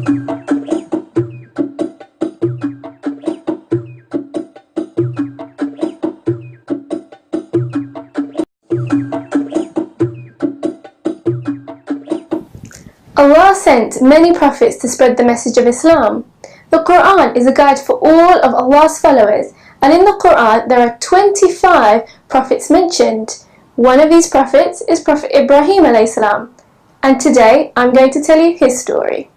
Allah sent many prophets to spread the message of Islam. The Quran is a guide for all of Allah's followers, and in the Quran there are 25 prophets mentioned. One of these prophets is Prophet Ibrahim alayhi salam, and today I'm going to tell you his story.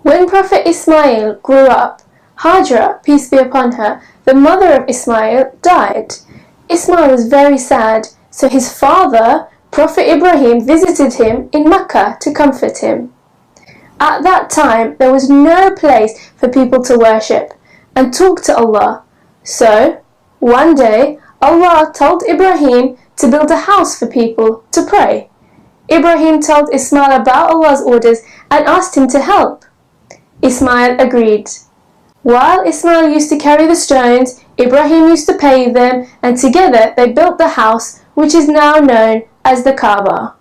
When Prophet Ismail grew up, Hajra, peace be upon her, the mother of Ismail, died. Ismail was very sad, so his father, Prophet Ibrahim, visited him in Mecca to comfort him. At that time, there was no place for people to worship and talk to Allah. So, one day, Allah told Ibrahim to build a house for people to pray. Ibrahim told Ismail about Allah's orders and asked him to help. Ismail agreed. While Ismail used to carry the stones, Ibrahim used to pay them, and together they built the house, which is now known as the Kaaba.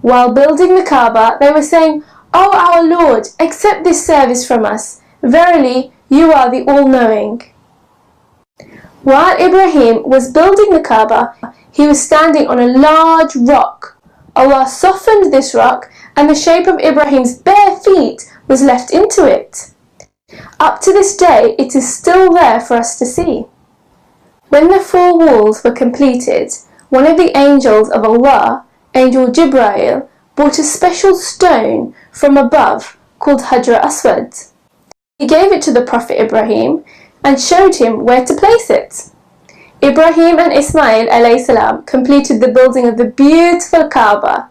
While building the Kaaba, they were saying, "O our Lord, accept this service from us. Verily, you are the all-knowing." While Ibrahim was building the Kaaba, he was standing on a large rock. Allah softened this rock, and the shape of Ibrahim's bare feet was left into it. Up to this day, it is still there for us to see. When the 4 walls were completed, one of the angels of Allah, Angel Jibreel, brought a special stone from above called Hajar Aswad. He gave it to the Prophet Ibrahim and showed him where to place it. Ibrahim and Ismail alayhi salam completed the building of the beautiful Kaaba.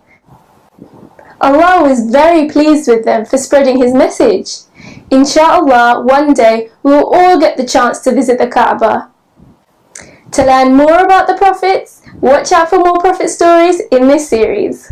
Allah was very pleased with them for spreading his message. Insha'Allah, one day we will all get the chance to visit the Kaaba. To learn more about the prophets, watch out for more prophet stories in this series.